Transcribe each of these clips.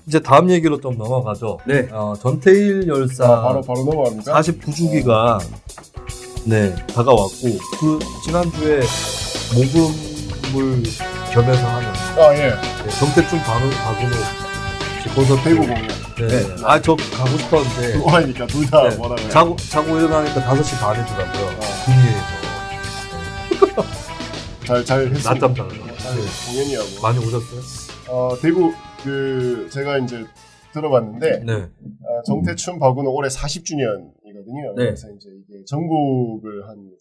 이제 다음 얘기로 좀 넘어가죠. 네. 전태일 열사 바로 넘어갑니까? 49주기가 네, 다가왔고, 지난주에 모금을 겸해서 하는 예. 네, 정태춘 박은호 콘서트 대구 공연. 네. 저 가고 싶었는데 뭐하니까 둘 다 네. 뭐라고 해. 자고 일어나니까 5시 반이더라고요. 군위에서 잘 했습니다. 낮잠 자고 공연이하고. 많이 오셨어요? 대구 제가 이제 들어봤는데 네. 정태춘 박은호 올해 40주년이거든요. 네. 그래서 이제 이게 전국을 한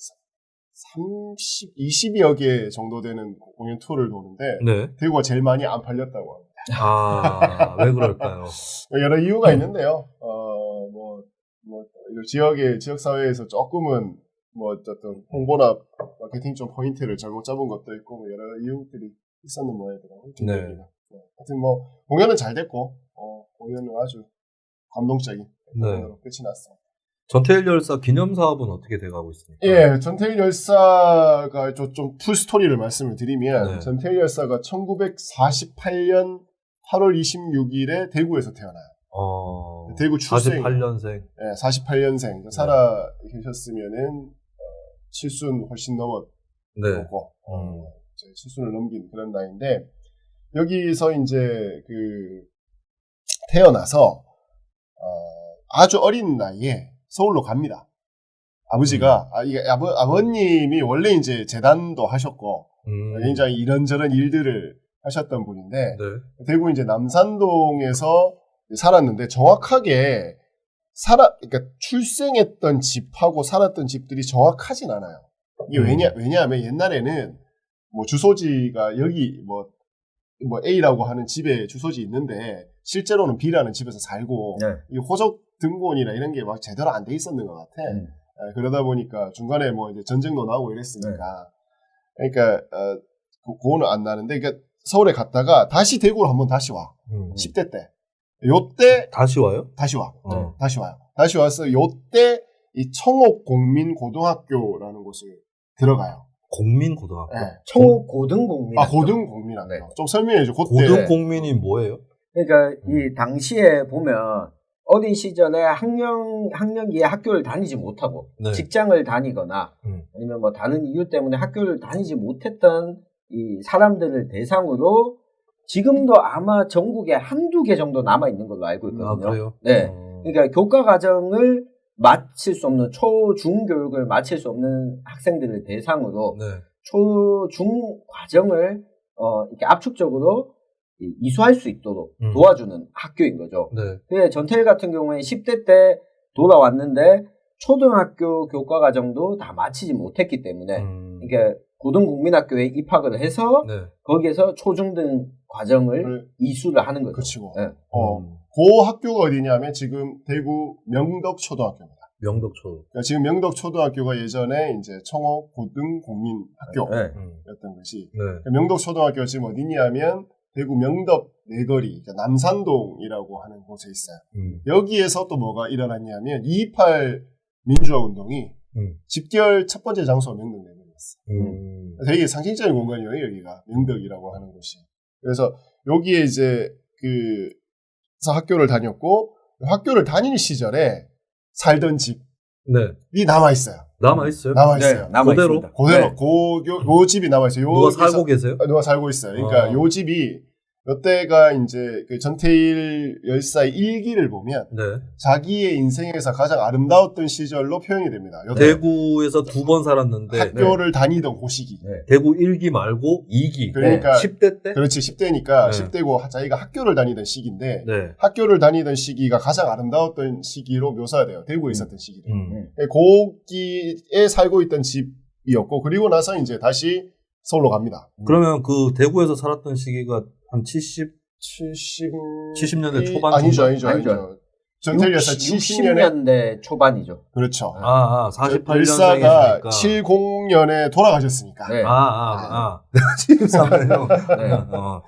20여 개 정도 되는 공연 투어를 도는데 네. 대구가 제일 많이 안 팔렸다고 합니다. 왜 그럴까요? 여러 이유가 있는데요. 지역 사회에서 조금은 어떤 홍보나 마케팅 좀 포인트를 잘못 잡은 것도 있고 여러 이유들이 있었는 모양이더라고요. 네. 하여튼 공연은 잘 됐고 공연은 아주 감동적인 공연으로 끝이 났습니다. 전태일 열사 기념 사업은 어떻게 돼가고 있습니까? 예, 전태일 열사가 좀 풀 스토리를 말씀을 드리면 네. 전태일 열사가 1948년 8월 26일에 대구에서 태어나요. 대구 출생. 48년생. 예, 48년생. 네. 살아 계셨으면은 7순 훨씬 넘었고 네. 이제 7순을 넘긴 그런 나이인데 여기서 이제 태어나서 아주 어린 나이에 서울로 갑니다. 아버지가 아버님이 원래 이제 재단도 하셨고 굉장히 이런저런 일들을 하셨던 분인데 네. 대구 이제 남산동에서 살았는데 정확하게 그러니까 출생했던 집하고 살았던 집들이 정확하진 않아요. 이게 왜냐하면 옛날에는 주소지가 여기 A라고 하는 집에 주소지 있는데 실제로는 B라는 집에서 살고 네. 이 호적 등본이나 이런 게 막 제대로 안 돼 있었는 것 같아. 그러다 보니까 중간에 이제 전쟁도 나고 이랬으니까 그러니까 그거는 안 나는데 그러니까 서울에 갔다가 다시 대구로 한번 다시 와. 10대 때. 요때 다시 와요? 다시 와. 다시 와요. 다시 와서 요때 이 청옥 공민고등학교라는 곳을 들어가요. 공민고등학교? 네. 초고등공민학교. 고등공민학교. 네. 좀 설명해 줘. 고등공민이 뭐예요? 그러니까 이 당시에 보면 어린 시절에 학년기에 학교를 다니지 못하고 네. 직장을 다니거나 아니면 다른 이유 때문에 학교를 다니지 못했던 이 사람들을 대상으로 지금도 아마 전국에 한두 개 정도 남아 있는 걸로 알고 있거든요. 그래요? 네. 그러니까 교과 과정을 마칠 수 없는 초-중 교육을 마칠 수 없는 학생들을 대상으로 네. 초-중 과정을 이렇게 압축적으로 이수할 수 있도록 도와주는 학교인 거죠. 네. 근데 전태일 같은 경우에 10대 때 돌아왔는데 초등학교 교과 과정도 다 마치지 못했기 때문에 이게 고등국민학교에 입학을 해서 네. 거기에서 초중등 과정을 이수를 하는 거죠. 그치고. 네. 그 학교가 어디냐면 지금 대구 명덕초등학교입니다. 명덕초. 그러니까 지금 명덕초등학교가 예전에 이제 청옥 고등국민학교였던 것이 네. 명덕초등학교가 지금 어디냐면 대구 명덕 내거리, 그러니까 남산동이라고 하는 곳에 있어요. 여기에서 또 뭐가 일어났냐면 2.28 민주화운동이 집결 첫 번째 장소가 명덕내거리였어요. 되게 상징적인 공간이에요, 여기가. 명덕이라고 하는 곳이. 그래서 여기에 이제 그래서 학교를 다녔고 학교를 다니는 시절에 살던 집이 남아있어요. 남아있어요? 남아있어요. 네, 남아있습니다. 그대로. 네. 요 집이 남아있어요. 누가 살고 계세요? 누가 살고 있어요. 그러니까 요 집이 이때가 이제 전태일 열사의 일기를 보면 자기의 인생에서 가장 아름다웠던 시절로 표현이 됩니다. 대구에서 2번 살았는데 학교를 다니던 그 시기. 대구 1기 말고 2기. 그러니까 10대 때? 그렇지. 10대니까 10대고 자기가 학교를 다니던 시기인데 네. 학교를 다니던 시기가 가장 아름다웠던 시기로 묘사가 돼요. 대구에 있었던 시기를. 거기에 살고 있던 집이었고 그리고 나서 이제 다시 서울로 갑니다. 그러면 대구에서 살았던 시기가 한 70년대 초반? 아니죠. 전태일 열사 60년대 초반이죠. 그렇죠. 48년생이니까. 70년에 돌아가셨으니까. 네. 73년.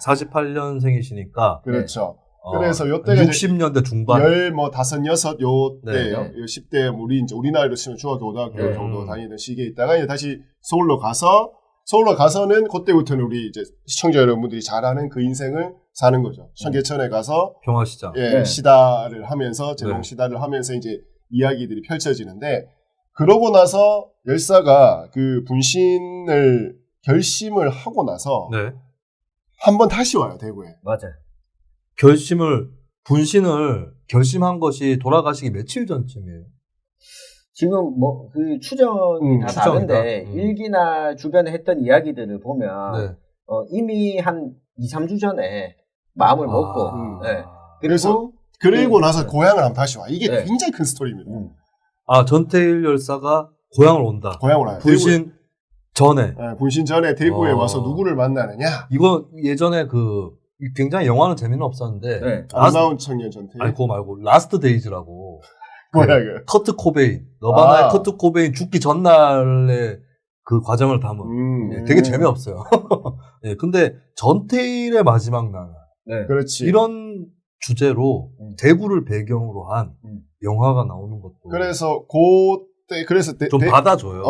48년생이시니까. 그렇죠. 그래서 요때가 60년대 중반. 15, 6 요때요. 10대 우리 나이로 치면 중학교, 고등학교 정도 다니던 시기에 있다가 이제 다시 서울로 가서 서울로 가서는 그때부터는 우리 이제 시청자 여러분들이 잘 아는 그 인생을 사는 거죠. 청계천에 가서 평화시장. 예, 네. 시다를 하면서 재롱 네. 시다를 하면서 이제 이야기들이 펼쳐지는데 그러고 나서 열사가 그 분신을 결심을 하고 나서 네. 한 번 다시 와요 대구에. 맞아요. 분신을 결심한 것이 돌아가시기 며칠 전쯤이에요. 지금 뭐 그 추정이 다 추정이다. 다른데 일기나 주변에 했던 이야기들을 보면 네. 이미 한 2, 3주 전에 마음을 먹고 네. 그래서 그리고 나서 고향을 한번 다시 와. 이게 네. 굉장히 큰 스토리입니다. 전태일 열사가 고향을 온다. 고향을 와요. 분신 전에. 대구에. 네, 분신 전에 대구에 어. 와서 누구를 만나느냐? 이거 예전에 굉장히 영화는 재미는 없었는데. 네. 아름다운 청년 전태일. 아니, 그거 말고, 라스트 데이즈라고. 뭐야 그? 커트 코베인. 너바나의 아. 커트 코베인 죽기 전날의 그 과정을 담은. 예, 되게 재미없어요. 예, 근데 전태일의 마지막 날. 네. 그렇지. 이런 주제로 대구를 배경으로 한 영화가 나오는 것도. 그래서 그때 그래서 좀 받아줘요.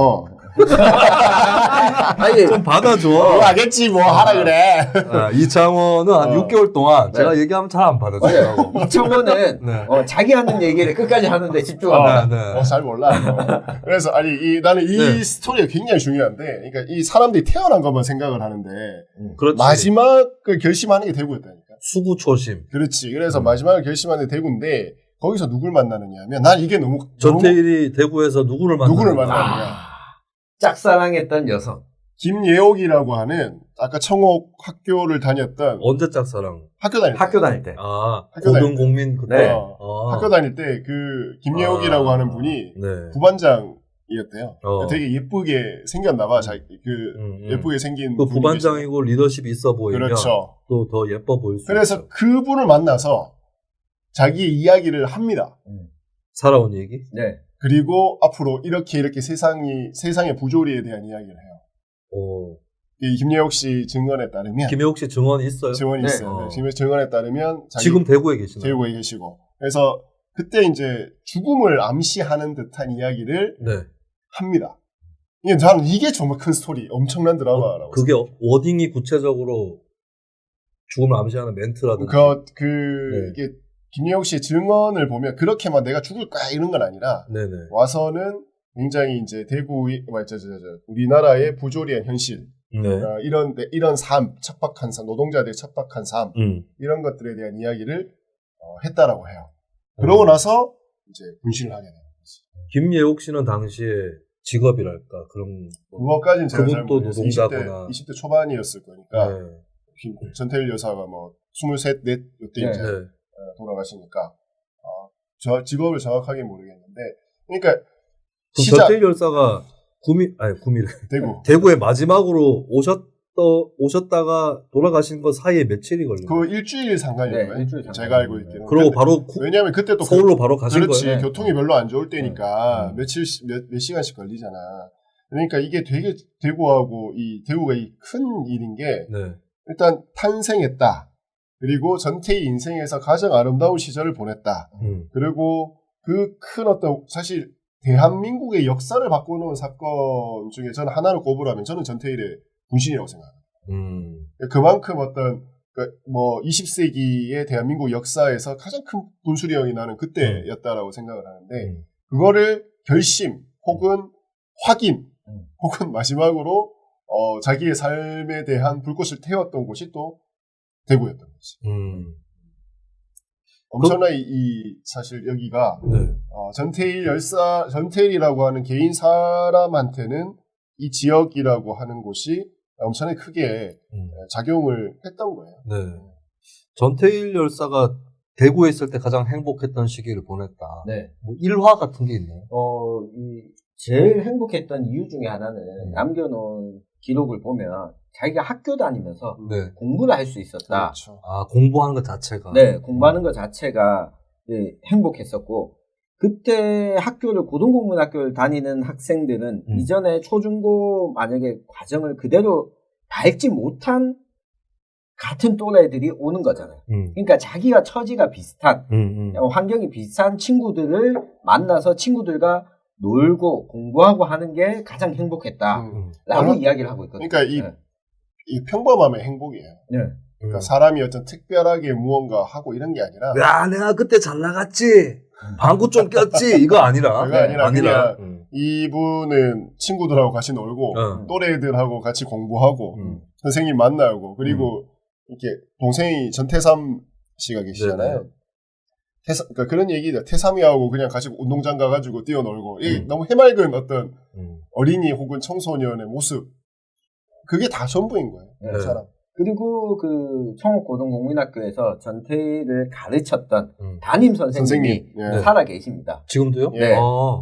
아니 좀 받아줘. 하겠지 뭐 하라 그래. 이창원은 한 6개월 동안 네. 제가 얘기하면 잘 안 받아주더라고. 이창호는 네. 자기 하는 얘기를 끝까지 하는데 집중한다. 네. 잘 몰라. 그래서 나는 이 네. 스토리가 굉장히 중요한데, 그러니까 이 사람들이 태어난 것만 생각을 하는데 그렇지. 마지막을 결심하는 게 대구였다니까. 수구초심. 그렇지. 그래서 마지막을 결심하는 게 대구인데 거기서 누굴 만나느냐 하면 난 이게 너무 전태일이 대구에서 누구를 만나느냐. 짝사랑했던 여성. 김예옥이라고 하는 아까 청옥 학교를 다녔던 언제 짝사랑? 학교 다닐 때. 학교 다닐 때. 학교 다닐 고등공민 그때. 네. 학교 다닐 때 그 김예옥이라고 하는 분이 네. 부반장이었대요. 어. 되게 예쁘게 생겼나 봐. 예쁘게 생긴 또 분이 부반장이고 리더십이 있어 계시죠. 보이면 그렇죠. 또 더 예뻐 보일 수 그래서 있죠. 그분을 만나서 자기의 이야기를 합니다. 살아온 얘기? 네. 그리고 앞으로 이렇게 세상의 부조리에 대한 이야기를 해요. 이 김예옥 씨 증언에 따르면 김혜옥 씨 증언이 있어요? 증언이 네. 있어요. 네. 증언에 따르면 지금 대구에 계시나요? 대구에 계시고 그래서 그때 이제 죽음을 암시하는 듯한 이야기를 네. 합니다. 저는 이게 정말 큰 스토리, 엄청난 드라마라고. 그게 워딩이 구체적으로 죽음을 암시하는 멘트라든지. 네. 이게 김예옥 씨의 증언을 보면 그렇게 막 내가 죽을 거야 이런 건 아니라 네네. 와서는 굉장히 이제 우리나라의 부조리한 현실, 네. 이런 삶, 척박한 삶, 노동자들의 척박한 삶 이런 것들에 대한 이야기를 했다라고 해요. 그러고 나서 이제 분신을 하게 돼요. 김예옥 씨는 당시에 직업이랄까 그런 그것까지는 제가 잘 그분도 모르겠어요. 노동자구나. 20대 초반이었을 거니까 네. 전태일 여사가 뭐 23, 4 이때 네. 이제 네. 돌아가시니까 저 직업을 정확하게 모르겠는데 그러니까 그럼 전태일 열사가 대구에 마지막으로 오셨다가 돌아가신 거 사이에 며칠이 걸린 거예요? 그 일주일 상관이었고요. 네, 일주일 상관. 제가 알고 있기는. 그리고 바로 왜냐하면 그때 또 서울로 바로 가신 그렇지. 거예요? 교통이 별로 안 좋을 때니까 몇 시간씩 걸리잖아. 그러니까 이게 되게 대구하고 대구가 큰 일인 게 네. 일단 탄생했다. 그리고 전태일 인생에서 가장 아름다운 시절을 보냈다. 그리고 그 큰 사실 대한민국의 역사를 바꾸는 사건 중에 저는 하나를 꼽으라면 저는 전태일의 분신이라고 생각합니다. 그만큼 20세기의 대한민국 역사에서 가장 큰 분수령이 나는 그때였다라고 생각을 하는데 그거를 결심 혹은 확인 혹은 마지막으로 자기의 삶에 대한 불꽃을 태웠던 곳이 또 대구였던 거지. 엄청나게 사실 여기가 네. 전태일이라고 하는 개인 사람한테는 이 지역이라고 하는 곳이 엄청나게 크게 작용을 했던 거예요. 네. 전태일 열사가 대구에 있을 때 가장 행복했던 시기를 보냈다. 네. 뭐 일화 같은 게 있나요? 제일 행복했던 이유 중에 하나는 남겨놓은 기록을 보면 자기가 학교 다니면서 네. 공부를 할 수 있었다. 그렇죠. 공부하는 것 자체가. 네, 공부하는 것 자체가 행복했었고 그때 고등국문학교를 다니는 학생들은 이전에 초중고 만약에 과정을 그대로 밟지 못한 같은 또래들이 오는 거잖아요. 그러니까 자기가 처지가 비슷한 환경이 비슷한 친구들을 만나서 친구들과 놀고 공부하고 하는 게 가장 행복했다라고 이야기를 하고 있거든요. 그러니까 이 평범함의 행복이에요. 네. 그러니까 사람이 어떤 특별하게 무언가 하고 이런 게 아니라 야, 내가 그때 잘 나갔지. 방구 좀 꼈지. 이거 아니라. 그게 아니라 그냥 이분은 친구들하고 같이 놀고 또래들하고 같이 공부하고 선생님 만나고 그리고 이렇게 동생이 전태삼 씨가 계시잖아요. 그러니까 그런 얘기죠. 태삼이하고 그냥 같이 운동장 가가지고 뛰어놀고 이게 너무 해맑은 어떤 어린이 혹은 청소년의 모습 그게 다 전부인 거예요. 그 사람. 그리고 그 청옥고등국민학교에서 전태일을 가르쳤던 담임 선생님이 살아 계십니다. 지금도요? 네.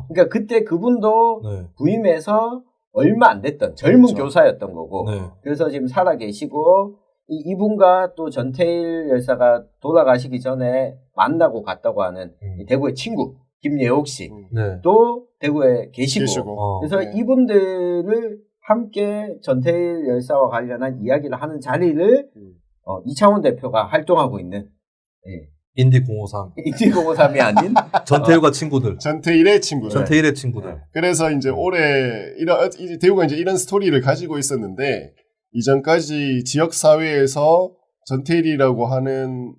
그러니까 그때 그분도 부임해서 얼마 안 됐던 젊은 교사였던 거고 그래서 지금 살아 계시고 이분과 또 전태일 열사가 돌아가시기 전에 만나고 갔다고 하는 대구의 친구 김예옥 씨도 대구에 계시고 그래서 이분들을 함께 전태일 열사와 관련한 이야기를 하는 자리를 이창훈 대표가 활동하고 있는 인디 053. 인디 053이 아닌 전태일과 친구들. 전태일의 친구들. 전태일의 친구들. 그래서 이제 올해 이제 대구가 이제 이런 스토리를 가지고 있었는데 이전까지 지역 사회에서 전태일이라고 하는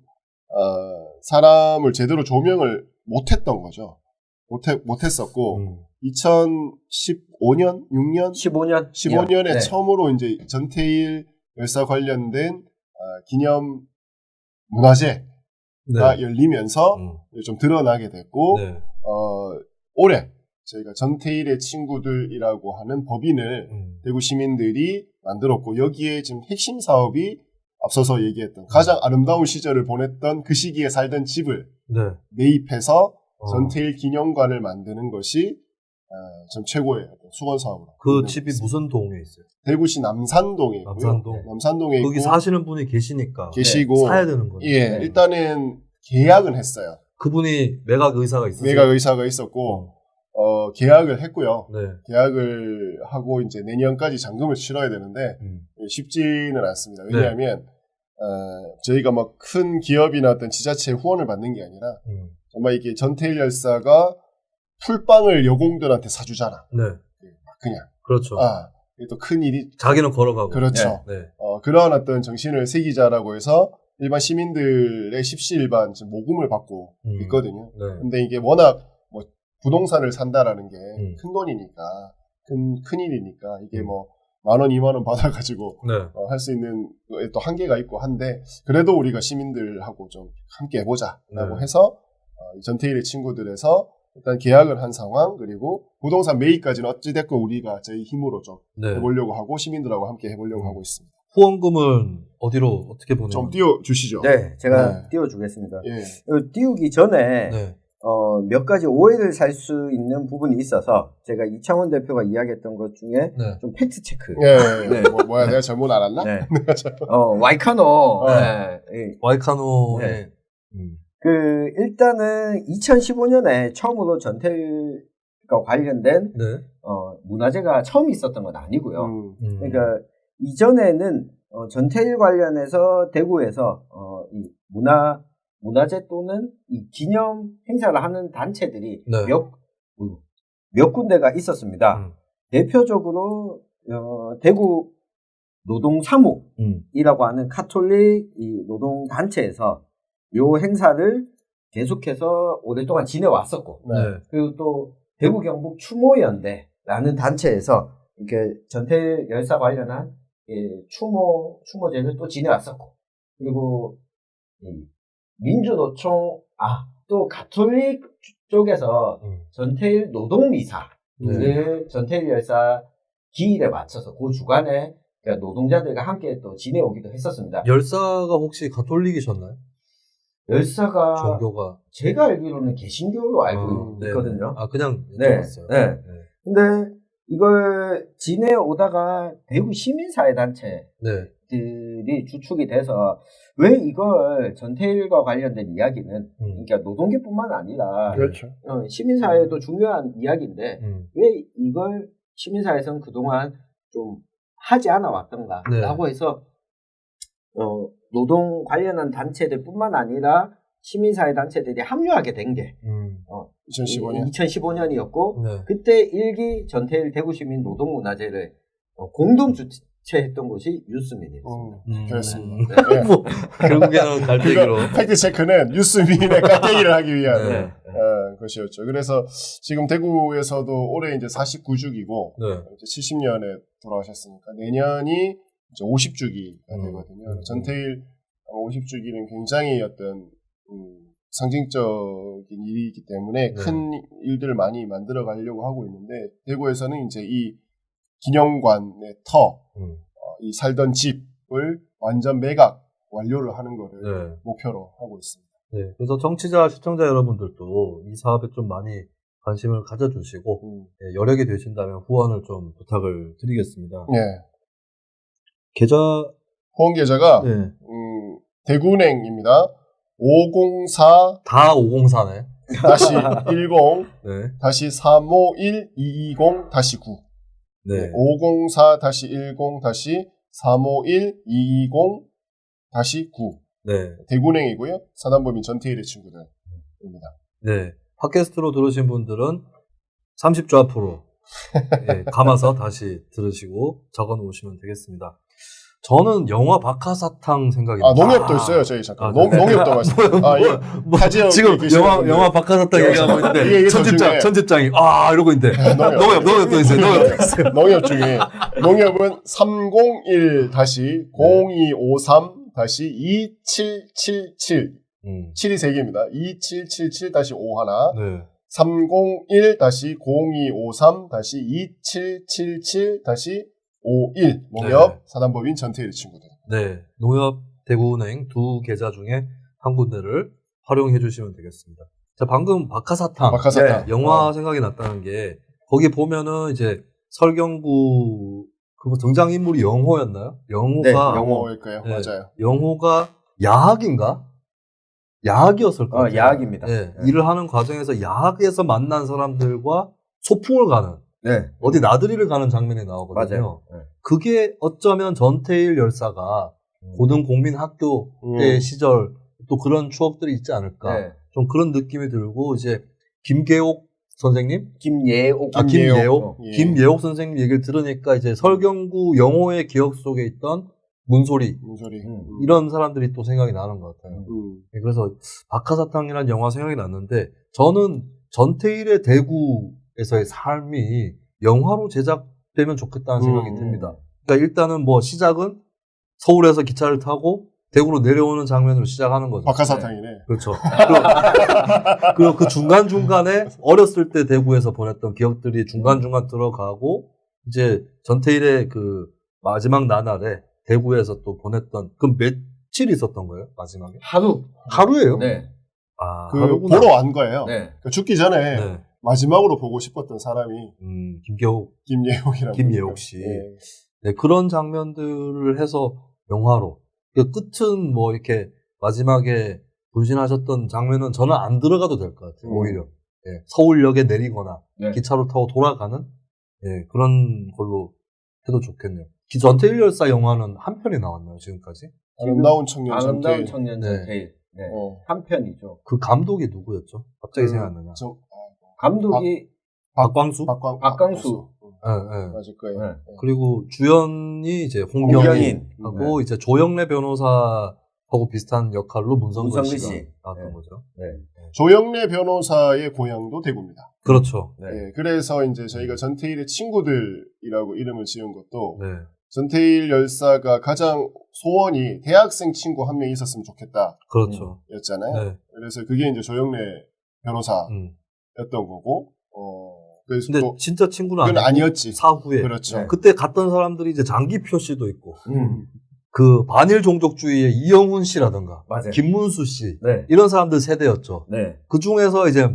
사람을 제대로 조명을 못했던 거죠. 못했었고 2015년, 6년, 15년에 처음으로 이제 전태일 열사 관련된 기념 문화제가 열리면서 좀 드러나게 됐고 올해 저희가 전태일의 친구들이라고 하는 법인을 대구 시민들이 만들었고 여기에 지금 핵심 사업이 앞서서 얘기했던 가장 아름다운 시절을 보냈던 그 시기에 살던 집을 매입해서 전태일 기념관을 만드는 것이 전 최고의 수건 사업으로. 그 집이 무슨 동에 있어요? 대구시 남산동에 있고요. 남산동에 거기 있고 사시는 분이 계시니까 계시고 사야 되는 거예요. 예, 일단은 계약은 했어요. 그분이 매각 의사가 있었어요. 매각 의사가 있었고 계약을 했고요. 계약을 하고 이제 내년까지 잔금을 치러야 되는데 쉽지는 않습니다. 왜냐하면 저희가 막 큰 기업이나 어떤 지자체의 후원을 받는 게 아니라 정말 이게 전태일 열사가 풀빵을 여공들한테 사주잖아. 그냥. 그렇죠. 이게 또 큰 일이. 자기는 걸어가고. 그렇죠. 그러한 어떤 정신을 새기자라고 해서 일반 시민들의 십시일반 지금 모금을 받고 있거든요. 근데 이게 워낙 뭐 부동산을 산다라는 게 큰 돈이니까, 큰 일이니까 이게 뭐 10,000원, 20,000원 받아가지고 할 수 있는 또 한계가 있고 한데 그래도 우리가 시민들하고 좀 함께 해보자라고 해서 전태일의 친구들에서 일단 계약을 한 상황 그리고 부동산 매입까지는 어찌됐건 우리가 저희 힘으로 좀 해보려고 하고 시민들하고 함께 해보려고 하고 있습니다. 후원금은 어디로 어떻게 보내요? 좀 띄워주시죠. 네, 제가 띄워주겠습니다. 띄우기 전에 몇 가지 오해를 살 수 있는 부분이 있어서 제가 이창훈 대표가 이야기했던 것 중에 좀 팩트 체크. 뭐야 내가 잘못 알았나? 와이카노. 와이카노에 일단은 2015년에 처음으로 전태일과 관련된 문화제가 처음 있었던 건 아니고요. 그러니까 이전에는 전태일 관련해서 대구에서 이 문화제 또는 이 기념 행사를 하는 단체들이 몇 군데가 있었습니다. 대표적으로 대구 노동사무이라고 하는 카톨릭 이 노동단체에서 요 행사를 계속해서 오랫동안 지내왔었고 그리고 또 대구 경북 추모연대라는 단체에서 이렇게 전태일 열사 관련한 추모제를 또 지내왔었고 그리고 민주노총 또 가톨릭 쪽에서 전태일 노동미사를 전태일 열사 기일에 맞춰서 그 주간에 노동자들과 함께 또 지내오기도 했었습니다. 열사가 혹시 가톨릭이셨나요? 열사가 종교가 제가 알기로는 개신교로 알고 있거든요. 그냥 들었어요. 근데 이걸 지내오다가 대구 시민사회 단체들이 주축이 돼서 왜 이걸 전태일과 관련된 이야기는 그러니까 노동계뿐만 아니라 시민사회도 중요한 이야기인데 왜 이걸 시민사회에서는 그동안 좀 하지 않아 왔던가라고 해서 노동 관련한 단체들뿐만 아니라 시민사회 단체들이 합류하게 된 게 2015년. 2015년이었고 네. 그때 일기 전태일 대구시민 노동문화제를 공동 주최했던 곳이 뉴스민이었습니다. 그렇습니다. 네. 뭐, 결국에는 갈대기로. 팩트 체크는 뉴스민의 갈대기를 하기 위한 네. 것이었죠. 그래서 지금 대구에서도 올해 이제 49주기고 네. 70년에 돌아가셨으니까 내년이 이제 50주기가 되거든요. 전태일 50주기는 굉장히 어떤 상징적인 일이기 때문에 큰 일들을 많이 만들어 가려고 하고 있는데 대구에서는 이제 이 기념관의 이 살던 집을 완전 매각 완료를 하는 거를 목표로 하고 있습니다. 네, 그래서 정치자, 시청자 여러분들도 이 사업에 좀 많이 관심을 가져주시고 여력이 되신다면 후원을 좀 부탁을 드리겠습니다. 네. 계좌 후원 계좌가 대구은행입니다. 504 다 504네. 다시 10 네. 다시 351 220 다시 9. 네. 504 다시 10 다시 351 220 다시 9. 네. 대구은행이고요. 사단법인 전태일의 친구들입니다. 네. 팟캐스트로 들으신 분들은 30초 앞으로 네, 감아서 다시 들으시고 적어 놓으시면 되겠습니다. 저는 영화 박하사탕 생각이 나요. 농협도 있어요, 저희 잠깐. 농협도 맛있어요. 지금 영화 박하사탕 얘기하고 있는데 전집장이 이러고 있는데 농협도 있어요. 농협 중에 농협은 301-0253-2777 7이 3개입니다. 2777-51 네. 301-0253-2777-51 농협 네. 사단법인 전태일의 친구들. 네, 농협 대구은행 두 계좌 중에 한 군데를 활용해 주시면 되겠습니다. 자, 방금 박하사탕 네, 영화 생각이 났다는 게 거기 보면은 이제 설경구 그 등장인물이 영호였나요? 영호가 네, 영호일까요? 네, 맞아요. 영호가 야학인가? 야학이었을 거예요. 야학입니다. 네, 일을 하는 과정에서 야학에서 만난 사람들과 소풍을 가는 어디 나들이를 가는 장면이 나오거든요. 맞아요. 그게 어쩌면 전태일 열사가 고등공민학교 때 시절 또 그런 추억들이 있지 않을까. 좀 그런 느낌이 들고 이제 김계옥 선생님? 김예옥 김예옥 선생님 얘기를 들으니까 이제 설경구 영호의 기억 속에 있던 문소리. 이런 사람들이 또 생각이 나는 것 같아요. 그래서 박하사탕이라는 영화 생각이 났는데 저는 전태일의 대구에서의 삶이 영화로 제작되면 좋겠다는 생각이 듭니다. 그러니까 일단은 뭐 시작은 서울에서 기차를 타고 대구로 내려오는 장면으로 시작하는 거죠. 박하사탕이네. 그렇죠. 그리고 그 중간중간에 어렸을 때 대구에서 보냈던 기억들이 중간중간 들어가고 이제 전태일의 그 마지막 나날에 대구에서 또 보냈던 그 며칠 있었던 거예요? 마지막에? 하루예요? 네. 보러 간 거예요. 네. 그러니까 죽기 전에 마지막으로 보고 싶었던 사람이 김예옥 씨. 네, 그런 장면들을 해서 영화로. 그 끝은 뭐 이렇게 마지막에 분신하셨던 장면은 저는 안 들어가도 될 것 같아요. 오히려 서울역에 내리거나 기차로 타고 돌아가는 그런 걸로 해도 좋겠네요. 전태일 열사 영화는 한 편이 나왔나요, 지금까지? 아름다운 청년 전태일. 네. 한 편이죠. 그 감독이 누구였죠? 갑자기 생각나냐? 감독이 박광수? 박광수. 맞을 거예요. 네. 그리고 주연이 이제 홍경인하고 이제 조영래 변호사하고 비슷한 역할로 문성근 씨가 나왔던 거죠. 네. 조영래 변호사의 고향도 대구입니다. 그렇죠. 네. 그래서 이제 저희가 전태일의 친구들이라고 이름을 지은 것도 전태일 열사가 가장 소원이 대학생 친구 한 명 있었으면 좋겠다. 그렇죠. 였잖아요. 그래서 그게 이제 조영래 변호사였던 거고, 근데 진짜 친구는 아니었지. 사후에. 그렇죠. 그때 갔던 사람들이 이제 장기표 씨도 있고, 그 반일 종족주의의 이영훈 씨라든가, 김문수 씨, 이런 사람들 세대였죠. 그 중에서 이제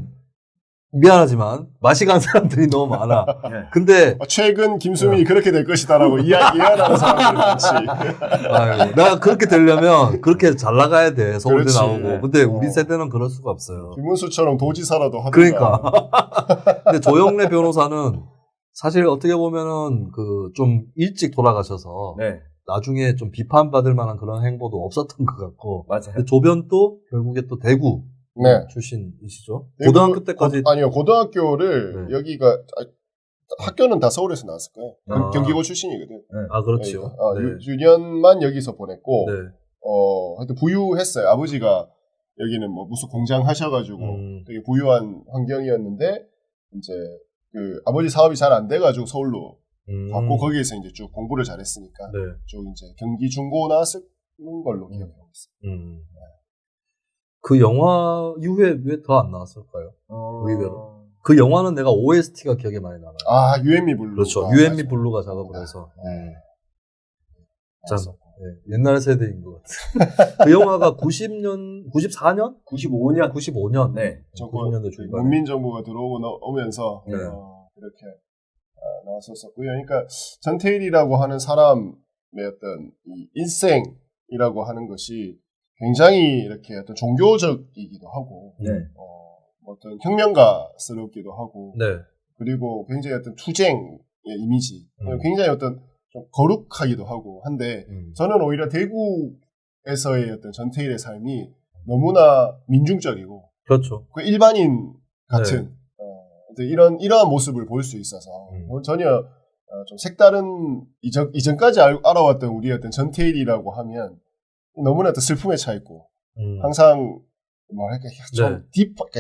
미안하지만 맛이 간 사람들이 너무 많아. 근데 최근 김수민이 그렇게 될 것이다라고 이해하는 사람들이 많지. 내가 그렇게 되려면 그렇게 잘 나가야 돼. 서울대 나오고. 근데 우리 세대는 그럴 수가 없어요. 김문수처럼 도지사라도 하든가. 그러니까. 근데 조영래 변호사는 사실 어떻게 보면은 그 좀 일찍 돌아가셔서 나중에 좀 비판받을 만한 그런 행보도 없었던 것 같고. 맞아요. 근데 조변도 결국에 또 대구 네. 출신이시죠? 고등학교 때까지 아니요, 고등학교를 여기가 학교는 다 서울에서 나왔을 거예요. 경기고 출신이거든. 아, 그렇죠. 유년만 여기서 보냈고, 하여튼 부유했어요. 아버지가 여기는 뭐 무슨 공장 하셔가지고 되게 부유한 환경이었는데, 이제 그 아버지 사업이 잘 안 돼가지고 서울로 갔고, 거기에서 이제 쭉 공부를 잘했으니까, 쭉 이제 경기 중고 나왔을 걸로 기억하고 있어요. 그 영화 이후에 왜 더 안 나왔을까요? 의외로. 그 영화는 내가 OST가 기억에 많이 남아요. 아, 유앤미 블루. 그렇죠. 유앤미 블루가 작업을 해서. 참, 옛날 세대인 것 같아요. 그 영화가 90년, 94년? 95년. 95년. 네. 90년대 중반. 문민정부가 들어오면서 이렇게 나왔었고요. 그러니까 전태일이라고 하는 사람의 어떤 이 인생이라고 하는 것이 굉장히 이렇게 어떤 종교적이기도 하고, 어떤 혁명가스럽기도 하고, 그리고 굉장히 어떤 투쟁의 이미지, 굉장히 어떤 좀 거룩하기도 하고 한데, 저는 오히려 대구에서의 어떤 전태일의 삶이 너무나 민중적이고, 그렇죠. 그 일반인 같은 이러한 모습을 볼 수 있어서 전혀 좀 색다른 이전까지 알아왔던 우리의 어떤 전태일이라고 하면 너무나 또 슬픔에 차 있고 항상 뭐랄까 좀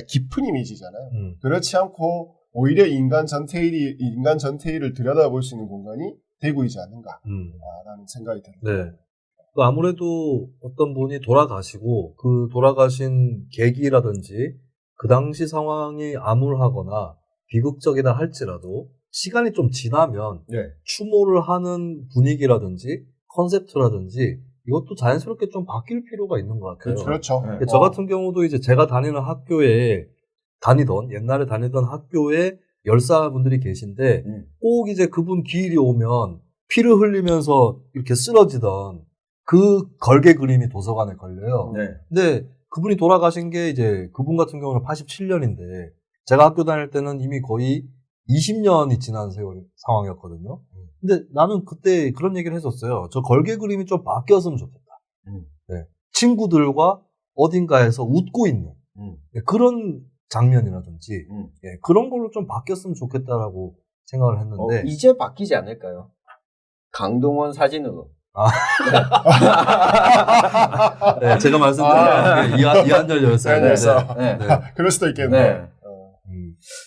깊은 이미지잖아요. 그렇지 않고 오히려 인간 전태일을 들여다볼 수 있는 공간이 대구이지 않는가라는 생각이 듭니다. 네. 아무래도 어떤 분이 돌아가시고 그 돌아가신 계기라든지 그 당시 상황이 암울하거나 비극적이다 할지라도 시간이 좀 지나면 추모를 하는 분위기라든지 컨셉트라든지 이것도 자연스럽게 좀 바뀔 필요가 있는 것 같아요. 그렇죠. 저 같은 경우도 이제 제가 다니는 학교에 옛날에 다니던 학교에 열사분들이 계신데 꼭 이제 그분 기일이 오면 피를 흘리면서 이렇게 쓰러지던 그 걸개 그림이 도서관에 걸려요. 근데 그분이 돌아가신 게 이제 그분 같은 경우는 87년인데 제가 학교 다닐 때는 이미 거의 20년이 지난 상황이었거든요. 근데 나는 그때 그런 얘기를 했었어요. 저 걸개 그림이 좀 바뀌었으면 좋겠다. 친구들과 어딘가에서 웃고 있는 그런 장면이라든지 그런 걸로 좀 바뀌었으면 좋겠다라고 생각을 했는데 이제 바뀌지 않을까요? 강동원 사진으로. 네, 제가 말씀드린 이한열 열사인데 그럴 수도 있겠네요.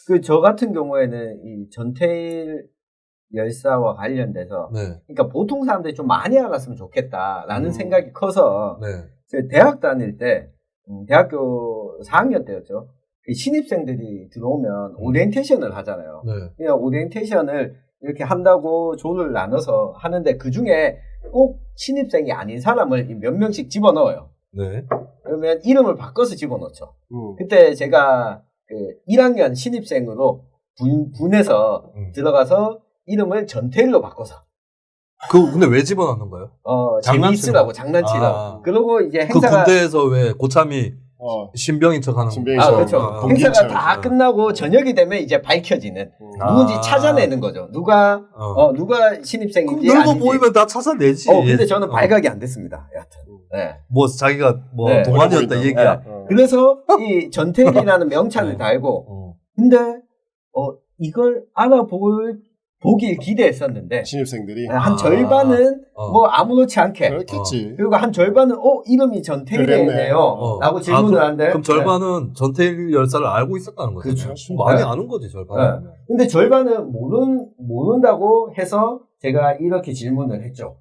그 저 같은 경우에는 이 전태일 열사와 관련돼서 그러니까 보통 사람들이 좀 많이 알았으면 좋겠다라는 생각이 커서 제가 대학 다닐 때 대학교 4학년 때였죠. 신입생들이 들어오면 오리엔테이션을 하잖아요. 그냥 오리엔테이션을 이렇게 한다고 조를 나눠서 하는데 그 중에 꼭 신입생이 아닌 사람을 몇 명씩 집어넣어요. 그러면 이름을 바꿔서 집어넣죠. 그때 제가 그 1학년 신입생으로 분해서 들어가서 이름을 전태일로 바꿔서. 근데 왜 집어넣는 거예요? 재미있으라고, 장난치라고. 그리고 이제 그 행사가. 군대에서 왜 고참이 신병인 척 하는 거. 그렇죠. 행사가 다 끝나고 저녁이 되면 이제 밝혀지는. 누군지 찾아내는 거죠. 누가 신입생인지. 그럼 늙어 보이면 다 찾아내지. 근데 저는 발각이 안 됐습니다. 여하튼. 뭐, 자기가 동안이었다, 이 얘기야. 그래서 이 전태일이라는 명찰을 달고. 근데, 이걸 보길 기대했었는데 신입생들이 한 절반은 뭐 아무렇지 않게 그렇겠지. 그리고 한 절반은 이름이 전태일이네요 라고 질문을 하는데 그럼 절반은 전태일 열사를 알고 있었다는 거죠. 그렇죠. 많이 아는 거지 절반은. 근데 절반은 모른다고 해서 제가 이렇게 질문을 했죠.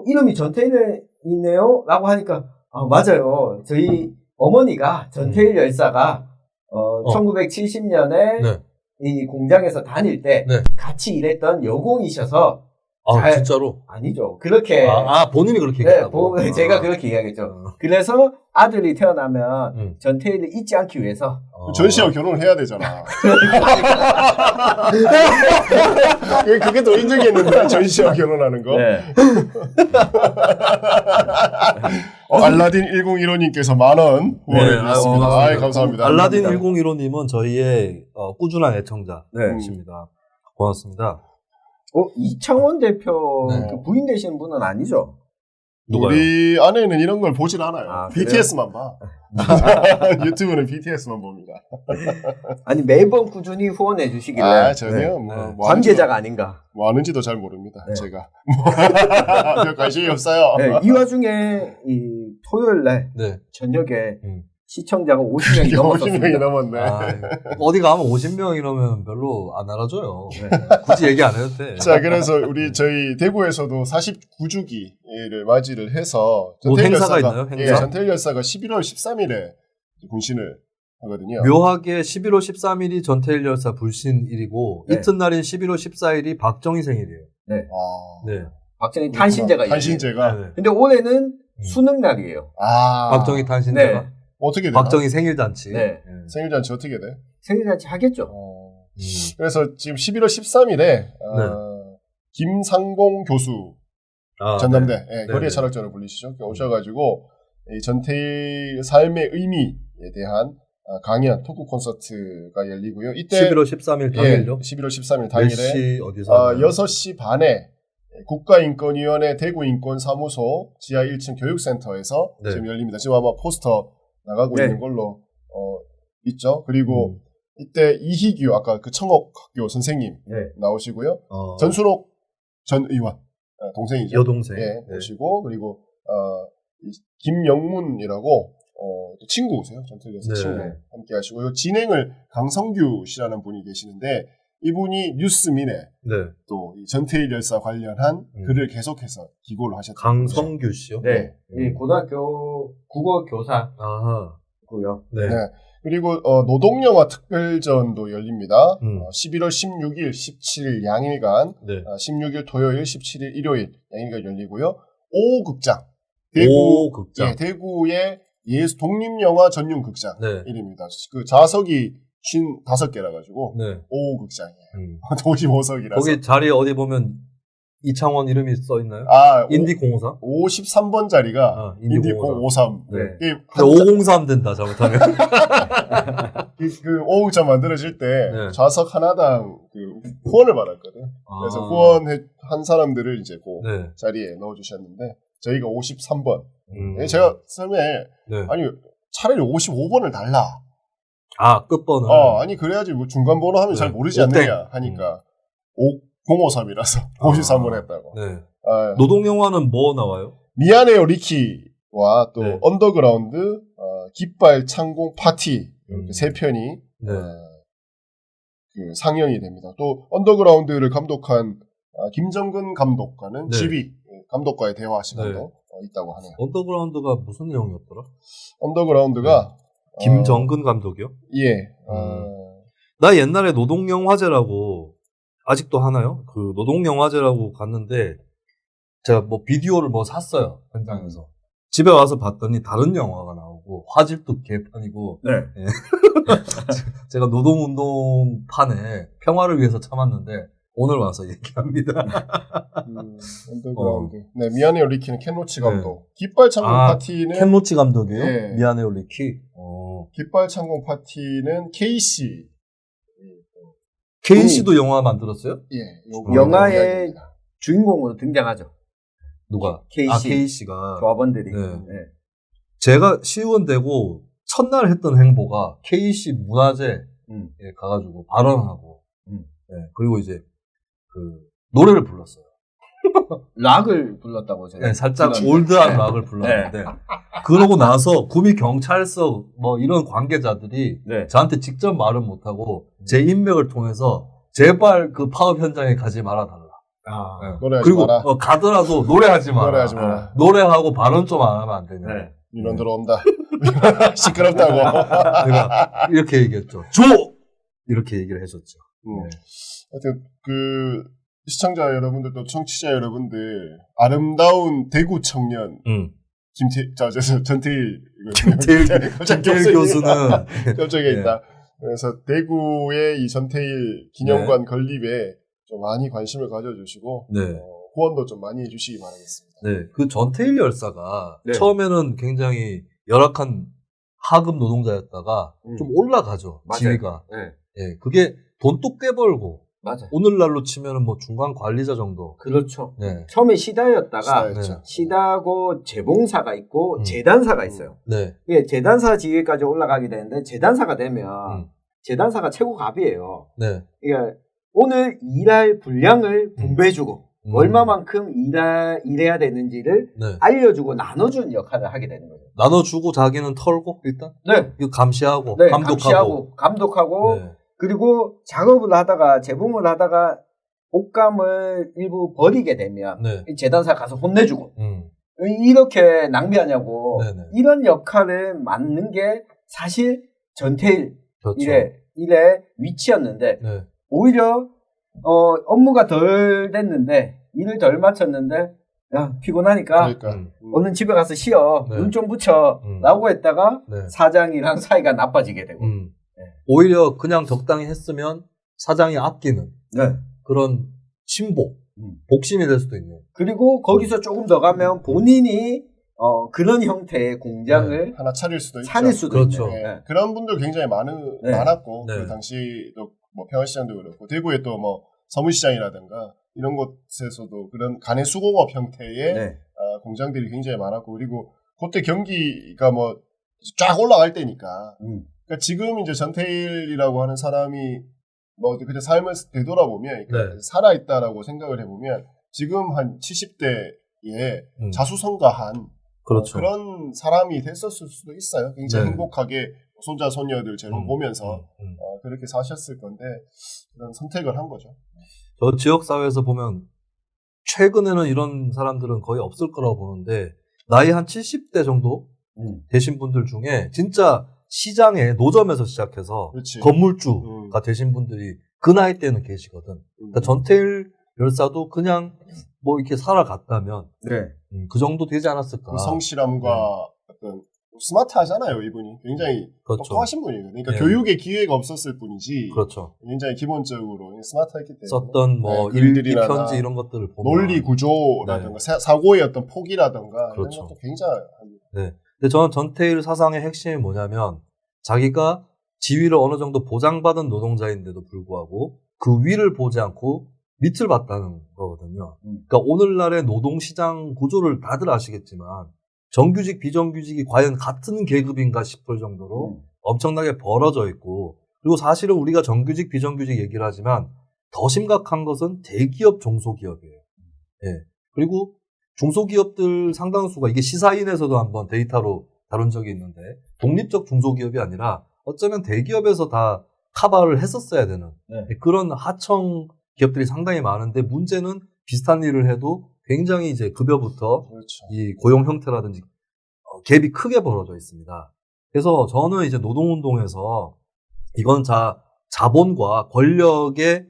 이름이 전태일이네요 라고 하니까 맞아요. 저희 어머니가 전태일 열사가 1970년에 이 공장에서 다닐 때 같이 일했던 여공이셔서 진짜로? 아니죠. 그렇게 본인이 그렇게 얘기했다고? 제가 그렇게 이야기했죠. 그래서 아들이 태어나면 전태일을 잊지 않기 위해서 전씨와 결혼을 해야 되잖아. 그게 더 힘들겠는데 전씨와 결혼하는 거. 알라딘 1015님께서 10,000원 후원해주셨습니다. 감사합니다. 알라딘 1015님은 저희의 꾸준한 애청자이십니다. 고맙습니다. 이창원 대표 그 부인 되시는 분은 아니죠? 누가요? 우리 아내는 이런 걸 보질 않아요. BTS만 봐. 유튜브는 BTS만 봅니다. 아니 매번 꾸준히 후원해 주시길래 전혀 관계자가 아닌가. 뭐 하는지도 잘 모릅니다. 제가 별 관심이 없어요. 이 와중에 이 토요일 날 저녁에 시청자가 50명이 넘었습니다. 50명이 넘었네. 어디 가면 50명 이러면 별로 안 알아줘요. 굳이 얘기 안 해도 돼. 자, 그래서 저희 대구에서도 49주기를 맞이를 해서 행사가 있나요? 행사? 전태일 열사가 11월 13일에 분신을 하거든요. 묘하게 11월 13일이 전태일 열사 불신일이고 이튿날인 11월 14일이 박정희 생일이에요. 박정희 탄신제가 탄신제가. 근데 올해는 수능날이에요. 박정희 탄신제가. 어떻게 돼요? 박정희 생일잔치. 생일잔치 어떻게 돼? 생일잔치 하겠죠. 그래서 지금 11월 13일에 김상봉 교수 전남대 거리의 철학자로 불리시죠. 오셔가지고 이 전태일 삶의 의미에 대한 강연, 토크 콘서트가 열리고요. 이때 11월 13일 당일요? 11월 13일 당일에 몇 시 어디서 6시 반에 국가인권위원회 대구인권사무소 지하 1층 교육센터에서 지금 열립니다. 지금 아마 포스터 나가고 있는 걸로 있죠. 그리고 이때 이희규 아까 그 청옥학교 선생님 나오시고요. 전순옥 전 의원 동생이죠. 여동생 오시고 그리고 김영문이라고 또 친구세요. 전태일 여사 친구 함께 하시고요. 진행을 강성규 씨라는 분이 계시는데 이분이 뉴스민에 또 이 전태일 열사 관련한 글을 계속해서 기고를 하셨던 강성규 씨요? 이 고등학교 국어 교사고요. 그리고 노동영화 특별전도 열립니다. 11월 16일, 17일 양일간, 16일 토요일, 17일 일요일 양일간 열리고요. 오극장. 대구의 독립영화 전용 극장 이름입니다. 그 좌석이 55개라 가지고 오극장이에요. 55석이라서. 거기 자리에 어디 보면 이창원 이름이 써 있나요? 인디 053? 53번 자리가 인디 053. 503 된다 잘못하면. 그 오극장 만들어질 때 좌석 하나당 그 후원을 받았거든. 그래서 후원한 사람들을 이제 그 자리에 넣어주셨는데 저희가 53번. 제가 처음에 아니 차라리 55번을 달라. 끝번을. 아니 그래야지 뭐 중간 번호 하면 잘 모르지 않느냐 하니까 053이라서 53번 했다고. 노동영화는 뭐 나와요? 미안해요 리키와 또 언더그라운드, 깃발 창공 파티 세 편이 그 상영이 됩니다. 또 언더그라운드를 감독한 김정근 감독과는 지휘 감독과의 대화 시간도 있다고 하네요. 언더그라운드가 무슨 내용이었더라? 언더그라운드가 김정근 감독이요? 나 옛날에 노동영화제라고 아직도 하나요? 그 노동영화제라고 갔는데 제가 뭐 비디오를 뭐 샀어요. 현장에서. 집에 와서 봤더니 다른 영화가 나오고 화질도 개판이고 제가 노동운동판에 평화를 위해서 참았는데 오늘 와서 얘기합니다. 언더그라운드. 미안해요 리키는 켄 로치 감독. 깃발 창공 파티는 켄 로치 감독이에요? 미안해요 리키. 깃발 창공 파티는 KC. KC도 영화 만들었어요? 영화의 주인공으로 등장하죠. 누가? KC. KC가. 조합원들이. 제가 시의원되고 첫날 했던 행보가 KC 문화제에 가가지고 발언하고, 그리고 이제 그 노래를 불렀어요. 락을 불렀다고 제가. 살짝 올드한 락을 불렀는데 그러고 나서 구미 경찰서 뭐 이런 관계자들이 저한테 직접 말은 못하고 제 인맥을 통해서 제발 그 파업 현장에 가지 말아달라. 노래하지 그리고 마라. 가더라도 노래하지 마라. 노래하지 마라. 노래하고 발언 좀 안 하면 안 되냐. 민원 들어온다. 시끄럽다고. 내가 이렇게 얘기했죠. 이렇게 얘기를 했었죠. 하여튼 그 시청자 여러분들 또 청취자 여러분들 아름다운 대구 청년 전태일 교수는 깜짝에 있다. 그래서 대구의 이 전태일 기념관 건립에 좀 많이 관심을 가져주시고 후원도 좀 많이 해주시기 바라겠습니다. 그 전태일 열사가 처음에는 굉장히 열악한 하급 노동자였다가 좀 올라가죠. 지위가. 그게 돈도 꽤 벌고 맞아요. 오늘날로 치면은 뭐 중간 관리자 정도. 그렇죠. 네. 처음에 시다였다가 시다고 재봉사가 있고 재단사가 있어요. 네. 재단사 지위까지 올라가게 되는데 재단사가 되면 재단사가 최고 갑이에요. 네. 그러니까 오늘 일할 분량을 분배해주고 얼마만큼 일해야 되는지를 알려주고 나눠주는 역할을 하게 되는 거죠. 나눠주고 자기는 털고 일단? 네. 이거 감시하고, 네, 감독하고 네. 그리고 작업을 하다가 재봉을 하다가 옷감을 일부 버리게 되면 재단사 가서 혼내주고 이렇게 낭비하냐고 이런 역할을 맡는 게 사실 전태일 그렇죠. 일의 위치였는데 오히려 업무가 덜 됐는데 일을 덜 마쳤는데 야 피곤하니까 오늘 집에 가서 쉬어 눈 좀 붙여 라고 했다가 사장이랑 사이가 나빠지게 되고 오히려 그냥 적당히 했으면 사장이 아끼는 그런 친복 복심이 될 수도 있네요. 그리고 거기서 조금 더 가면 본인이 그런 형태의 공장을 하나 차릴 수도 있죠. 그렇죠. 그런 분들 굉장히 많았고 그 당시도 뭐 평화시장도 그렇고 대구에 또 뭐 서문시장이라든가 이런 곳에서도 그런 간의 수공업 형태의 공장들이 굉장히 많았고 그리고 그때 경기가 뭐 쫙 올라갈 때니까 그러니까 지금 이제 전태일이라고 하는 사람이 뭐 그때 삶을 되돌아보면 그러니까 살아있다라고 생각을 해보면 지금 한 70대에 자수성가한 그렇죠. 그런 사람이 됐었을 수도 있어요. 굉장히 행복하게 손자 손녀들 보면서 그렇게 사셨을 건데 그런 선택을 한 거죠. 저 지역 사회에서 보면 최근에는 이런 사람들은 거의 없을 거라고 보는데 나이 한 70대 정도 되신 분들 중에 진짜 시장에 노점에서 시작해서 건물주가 되신 분들이 그 나이 때는 계시거든. 그러니까 전태일 열사도 그냥 뭐 이렇게 살아갔다면 그 정도 되지 않았을까. 그 성실함과 어떤 스마트하잖아요, 이분이. 굉장히 똑똑하신 분이거든요. 그러니까 교육에 기회가 없었을 뿐이지. 굉장히 기본적으로 스마트했기 때문에. 썼던 뭐 일기 편지 이런 것들을 보면 논리 구조라든가 사고의 어떤 폭이라든가 이런 것도 굉장히. 근데 저는 전태일 사상의 핵심이 뭐냐면 자기가 지위를 어느 정도 보장받은 노동자인데도 불구하고 그 위를 보지 않고 밑을 봤다는 거거든요. 그러니까 오늘날의 노동시장 구조를 다들 아시겠지만 정규직, 비정규직이 과연 같은 계급인가 싶을 정도로 엄청나게 벌어져 있고 그리고 사실은 우리가 정규직, 비정규직 얘기를 하지만 더 심각한 것은 대기업, 중소기업이에요. 그리고 중소기업들 상당수가 이게 시사인에서도 한번 데이터로 다룬 적이 있는데 독립적 중소기업이 아니라 어쩌면 대기업에서 다 커버를 했었어야 되는 그런 하청 기업들이 상당히 많은데 문제는 비슷한 일을 해도 굉장히 이제 급여부터 이 고용 형태라든지 갭이 크게 벌어져 있습니다. 그래서 저는 이제 노동운동에서 이건 자본과 권력의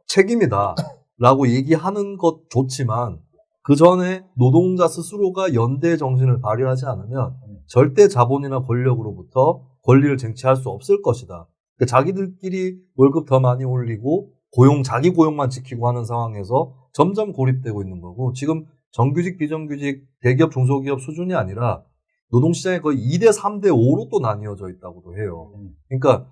책임이다라고 얘기하는 것 좋지만 그 전에 노동자 스스로가 연대 정신을 발휘하지 않으면 절대 자본이나 권력으로부터 권리를 쟁취할 수 없을 것이다. 그러니까 자기들끼리 월급 더 많이 올리고 자기 고용만 지키고 하는 상황에서 점점 고립되고 있는 거고 지금 정규직, 비정규직, 대기업, 중소기업 수준이 아니라 노동시장이 거의 2대 3대 5로 또 나뉘어져 있다고도 해요. 그러니까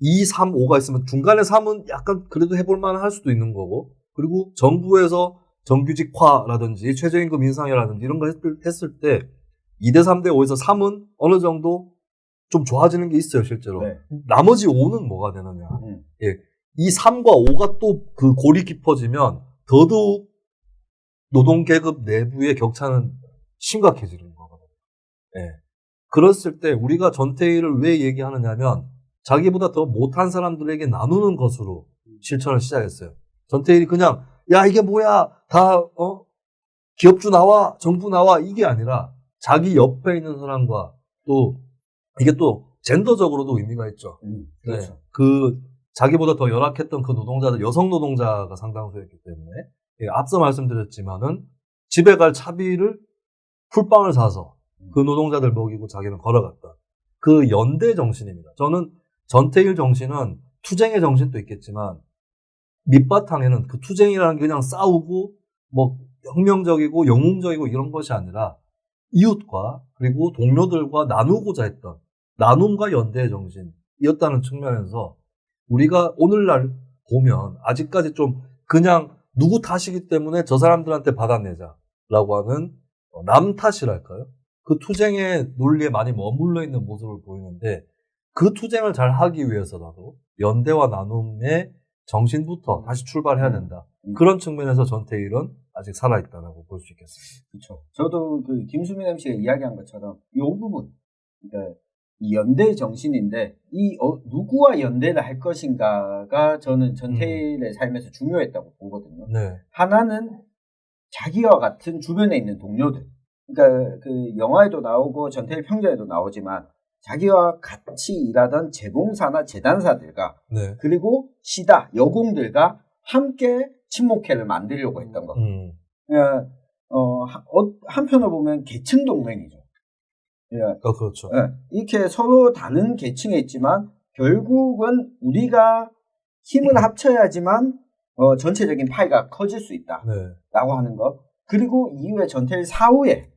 2, 3, 5가 있으면 중간에 3은 약간 그래도 해볼 만할 수도 있는 거고 그리고 정부에서 정규직화라든지 최저임금 인상이라든지 이런 거 했을 때 2대 3대 5에서 3은 어느 정도 좀 좋아지는 게 있어요, 실제로. 나머지 5는 뭐가 되느냐. 이 3과 5가 또 그 골이 깊어지면 더더욱 노동계급 내부의 격차는 심각해지는 거거든요. 그랬을 때 우리가 전태일을 왜 얘기하느냐면 자기보다 더 못한 사람들에게 나누는 것으로 실천을 시작했어요. 전태일이 그냥 야 이게 뭐야 다 기업주 나와 정부 나와 이게 아니라 자기 옆에 있는 사람과 또 이게 또 젠더적으로도 의미가 있죠. 그렇죠. 그 자기보다 더 열악했던 그 노동자들 여성 노동자가 상당수였기 때문에 앞서 말씀드렸지만은 집에 갈 차비를 풀빵을 사서 그 노동자들 먹이고 자기는 걸어갔다. 그 연대 정신입니다. 저는 전태일 정신은 투쟁의 정신도 있겠지만 밑바탕에는 그 투쟁이라는 게 그냥 싸우고 뭐 혁명적이고 영웅적이고 이런 것이 아니라 이웃과 그리고 동료들과 나누고자 했던 나눔과 연대의 정신이었다는 측면에서 우리가 오늘날 보면 아직까지 좀 그냥 누구 탓이기 때문에 저 사람들한테 받아내자라고 하는 남 탓이랄까요? 그 투쟁의 논리에 많이 머물러 있는 모습을 보이는데 그 투쟁을 잘 하기 위해서라도 연대와 나눔의 정신부터 다시 출발해야 된다. 그런 측면에서 전태일은 아직 살아있다라고 볼 수 있겠습니다. 그렇죠. 저도 그 김수민 MC가 이야기한 것처럼 이 부분, 그러니까 이 연대 정신인데 누구와 연대를 할 것인가가 저는 전태일의 삶에서 중요했다고 보거든요. 네. 하나는 자기와 같은 주변에 있는 동료들. 그러니까 그 영화에도 나오고 전태일 평전에도 나오지만 자기와 같이 일하던 재봉사나 재단사들과 네. 그리고 시다, 여공들과 함께 친목회를 만들려고 했던 거. 그러니까 한편으로 보면 계층 동맹이죠. 그렇죠. 이렇게 서로 다른 계층에 있지만 결국은 우리가 힘을 합쳐야지만 전체적인 파이가 커질 수 있다라고 하는 것. 그리고 이후에 전태일 사후에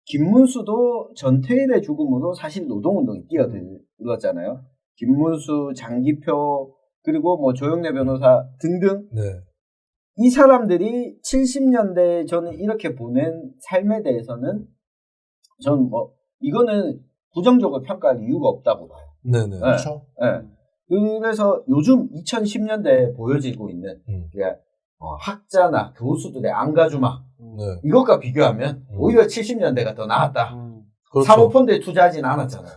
김문수도 전태일의 죽음으로 사실 노동운동이 뛰어들었잖아요. 김문수, 장기표, 그리고 뭐 조영래 변호사 등등. 네. 이 사람들이 70년대에 저는 이렇게 보낸 삶에 대해서는 저는 이거는 부정적으로 평가할 이유가 없다고 봐요. 네네. 그렇죠. 네. 그래서 요즘 2010년대에 보여지고 있는 학자나 교수들의 안가주마 네. 이것과 비교하면 오히려 70년대가 더 나았다. 그렇죠. 사모펀드에 투자하진 않았잖아요.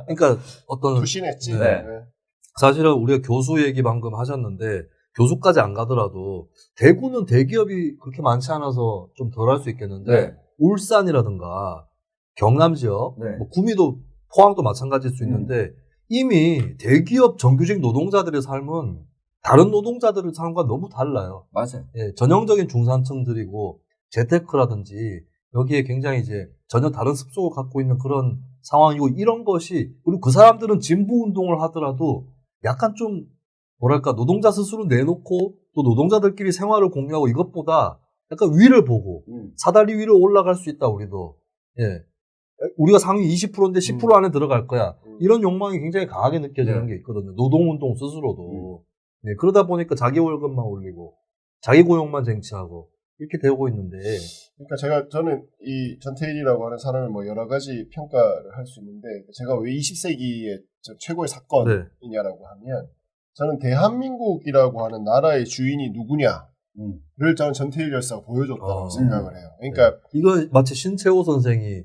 그러니까 어떤 투신했지. 네. 사실은 우리가 교수 얘기 방금 하셨는데 교수까지 안 가더라도 대구는 대기업이 그렇게 많지 않아서 좀 덜 할 수 있겠는데 네. 울산이라든가 경남 지역, 네. 뭐 구미도 포항도 마찬가지일 수 있는데 이미 대기업 정규직 노동자들의 삶은 다른 노동자들의 삶과 너무 달라요. 맞아요. 예, 전형적인 중산층들이고 재테크라든지 여기에 굉장히 이제 전혀 다른 습속을 갖고 있는 그런 상황이고 이런 것이 그리고 그 사람들은 진보 운동을 하더라도 약간 좀 뭐랄까 노동자 스스로 내놓고 또 노동자들끼리 생활을 공유하고 이것보다 약간 위를 보고 사다리 위로 올라갈 수 있다 우리도. 예. 우리가 상위 20%인데 10% 안에 들어갈 거야. 이런 욕망이 굉장히 강하게 느껴지는 게 있거든요. 노동운동 스스로도. 네, 그러다 보니까 자기 월급만 올리고 자기 고용만 쟁취하고 이렇게 되고 있는데. 그러니까 저는 이 전태일이라고 하는 사람을 뭐 여러 가지 평가를 할 수 있는데 제가 왜 20세기의 최고의 사건이냐라고 하면 저는 대한민국이라고 하는 나라의 주인이 누구냐를 저는 전태일 열사가 보여줬다고 생각을 해요. 그러니까 이거 마치 신채호 선생이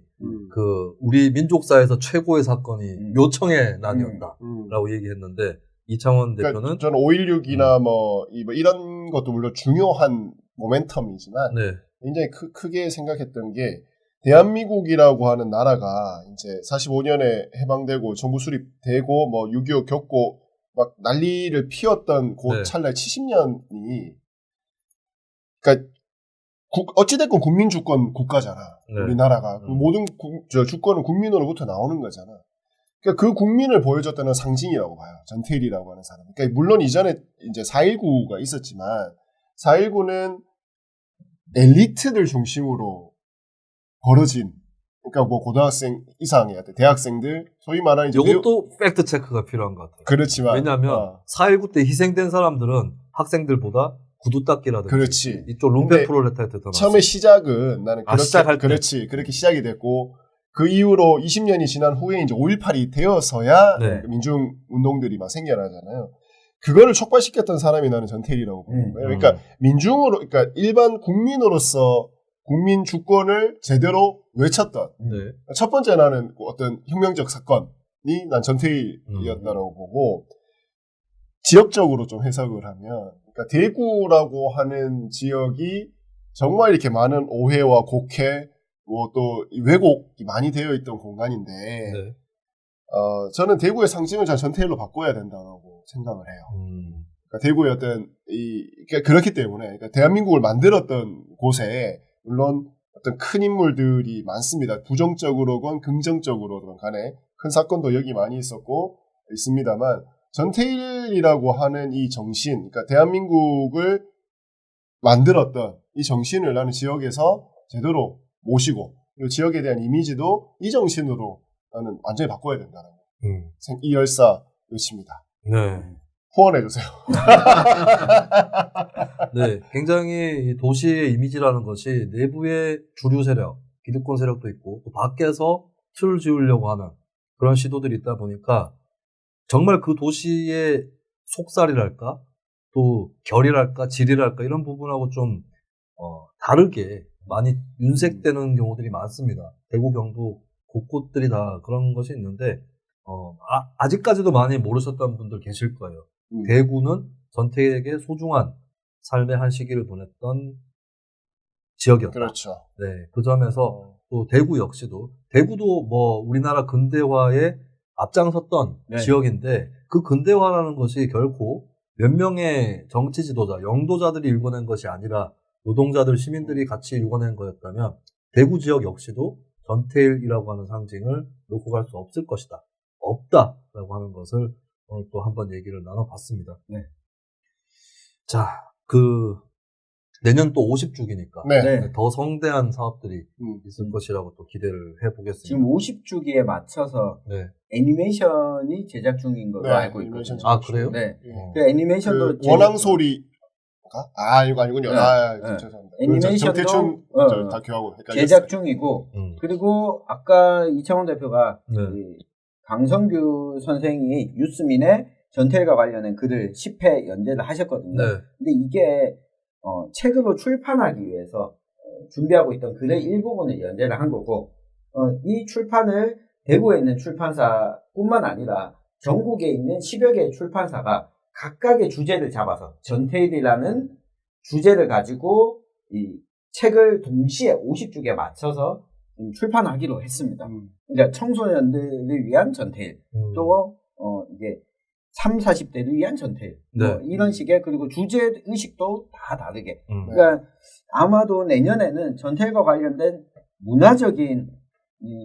그 우리 민족사에서 최고의 사건이 묘청의 난이었다라고 얘기했는데 이창원 그러니까 대표는 저는 5.16이나 뭐 이런 것도 물론 중요한 모멘텀이지만 네. 굉장히 크게 생각했던 게 대한민국이라고 하는 나라가 이제 45년에 해방되고 정부 수립되고 뭐 6.25 겪고 막 난리를 피웠던 그 찰나에 70년이 그러니까 어찌됐건 국민주권 국가잖아. 우리나라가 그 모든 주권은 국민으로부터 나오는 거잖아. 그러니까 그 국민을 보여줬다는 상징이라고 봐요. 전태일이라고 하는 사람. 그러니까 물론 이전에 이제 4.19가 있었지만 4.19는 엘리트들 중심으로 벌어진 그러니까 뭐 고등학생 이상의 대학생들 소위 말하는 이제 이것도 팩트 체크가 필요한 것 같아요. 그렇지만 왜냐하면 4.19 때 희생된 사람들은 학생들보다 구두 닦기라든지 그렇지. 이쪽 lumpen 프롤레타리아트 더 처음에 시작은 나는 그렇게 시작할 때. 그렇지 그렇게 시작이 됐고 그 이후로 20년이 지난 후에 이제 5.18이 되어서야 민중 운동들이 막 생겨나잖아요. 그거를 촉발시켰던 사람이 나는 전태일이라고 보는 거예요. 그러니까 그러니까 일반 국민으로서 국민 주권을 제대로 외쳤던 첫 번째 나는 어떤 혁명적 사건이 난 전태일이었다라고 보고 지역적으로 좀 해석을 하면 그러니까 대구라고 하는 지역이 정말 이렇게 많은 오해와 곡해 뭐 또 왜곡이 많이 되어 있던 공간인데 저는 대구의 상징을 전태일로 바꿔야 된다고 생각을 해요. 그러니까 대구의 어떤 그러니까 그렇기 때문에 그러니까 대한민국을 만들었던 곳에 물론 어떤 큰 인물들이 많습니다. 부정적으로건 긍정적으로건 간에 큰 사건도 여기 많이 있습니다만 전태일이라고 하는 이 정신, 그러니까 대한민국을 만들었던 이 정신을 나는 지역에서 제대로 모시고 그리고 지역에 대한 이미지도 이 정신으로 나는 완전히 바꿔야 된다는 이 열사 의치입니다. 네. 후원해주세요. 네, 굉장히 도시의 이미지라는 것이 내부의 주류 세력, 기득권 세력도 있고 또 밖에서 틀을 지으려고 하는 그런 시도들이 있다 보니까 정말 그 도시의 속살이랄까 또 결이랄까 질이랄까 이런 부분하고 좀 다르게 많이 윤색되는 경우들이 많습니다. 대구, 경북 곳곳들이 다 그런 것이 있는데 아직까지도 많이 모르셨던 분들 계실 거예요. 대구는 전태일에게 소중한 삶의 한 시기를 보냈던 지역이었다. 그렇죠. 네, 그 점에서 또 대구 역시도 대구도 뭐 우리나라 근대화에 앞장섰던 네. 지역인데 그 근대화라는 것이 결코 몇 명의 정치 지도자, 영도자들이 일궈낸 것이 아니라 노동자들, 시민들이 같이 일궈낸 거였다면 대구 지역 역시도 전태일이라고 하는 상징을 놓고 갈 수 없을 것이다. 없다라고 하는 것을 오늘 또 한번 얘기를 나눠봤습니다. 네. 자, 내년 또 50주기니까 네. 더 성대한 사업들이 있을 것이라고 또 기대를 해보겠습니다. 지금 50주기에 맞춰서 네. 애니메이션이 제작 중인 걸로 네, 알고 있거든요. 아, 그래요? 네. 그 애니메이션도 원앙 소리 이거 아니군요. 네. 죄송합니다. 애니메이션도 정태춘 다큐하고 제작 중이고 그리고 아까 이창훈 대표가 강성규 선생이 유스민의 전태일과 관련된 글을 10회 연재를 하셨거든요. 네. 근데 이게 책으로 출판하기 위해서 준비하고 있던 글의 일부분을 연재를 한 거고 이 출판을 대구에 있는 출판사뿐만 아니라 전국에 있는 10여 개의 출판사가 각각의 주제를 잡아서 전태일이라는 주제를 가지고 이 책을 동시에 50주기에 맞춰서 출판하기로 했습니다. 그러니까 청소년들을 위한 전태일, 또 이게 30, 40대를 위한 전태일, 네. 이런 식의 그리고 주제 의식도 다 다르게. 그러니까 아마도 내년에는 전태일과 관련된 문화적인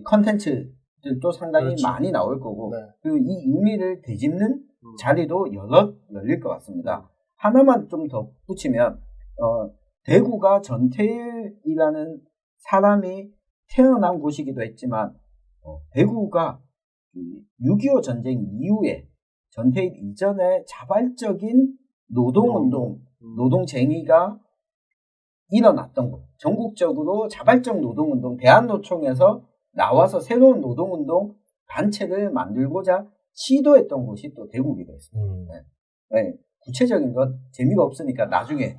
컨텐츠들도 상당히 그렇죠. 많이 나올 거고, 네. 그리고 이 의미를 되짚는 자리도 여러 열릴 것 같습니다. 하나만 좀 더 붙이면 대구가 전태일이라는 사람이 태어난 곳이기도 했지만 대구가 6.25 전쟁 이후에 전태일 이전에 자발적인 노동운동, 노동쟁의가 일어났던 곳, 전국적으로 자발적 노동운동, 대한노총에서 나와서 새로운 노동운동 단체를 만들고자 시도했던 곳이 또 대구기도 했습니다. 네. 구체적인 건 재미가 없으니까 나중에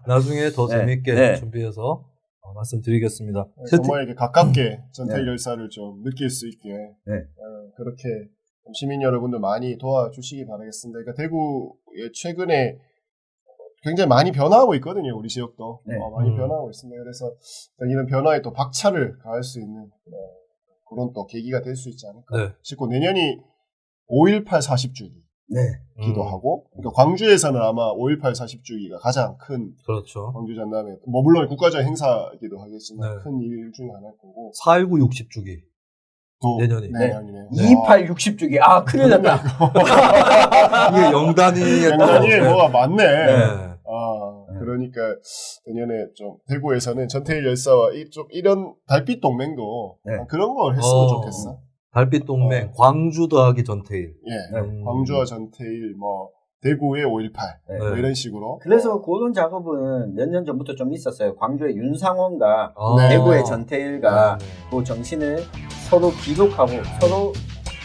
나중에 더 네. 재미있게 네. 준비해서 말씀드리겠습니다. 정말 이렇게 가깝게 전태일 열사를 좀 느낄 수 있게 그렇게 시민 여러분들 많이 도와주시기 바라겠습니다. 그러니까 대구에 최근에 굉장히 많이 변화하고 있거든요. 우리 지역도 많이 변화하고 있습니다. 그래서 이런 변화에 또 박차를 가할 수 있는 그런 또 계기가 될 수 있지 않을까 싶고 내년이 5.18 40주기 기도 하고 그러니까 광주에서는 아마 5.18 40주기가 가장 큰 그렇죠. 광주 전남에 뭐 물론 국가적 행사이기도 하겠지만 큰 일 중에 하나일 거고 4.19 60주기 내년이네요. 2.28 60주기 큰일 났다. 이게 영단위에 뭐가 많네. 네. 그러니까 내년에 좀 대구에서는 전태일 열사와 좀 이런 달빛 동맹도 그런 걸 했으면 좋겠어. 달빛 동맹, 광주 더하기 전태일. 광주와 전태일, 뭐 대구의 5.18 뭐 이런 식으로. 그래서 그런 작업은 몇 년 전부터 좀 있었어요. 광주의 윤상원과 대구의 전태일과 그 정신을 서로 기록하고 서로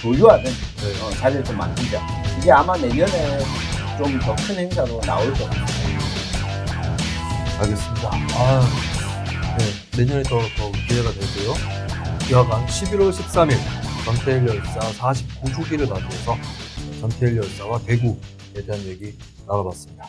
교류하는 자리를 좀 만들자. 이게 아마 내년에 좀 더 큰 행사로 나올 것 같아요. 알겠습니다. 내년에 더 기회가 되고요. 여하간 11월 13일 전태일 열사 49주기를 맞이해서 전태일 열사와 대구에 대한 얘기 나눠봤습니다.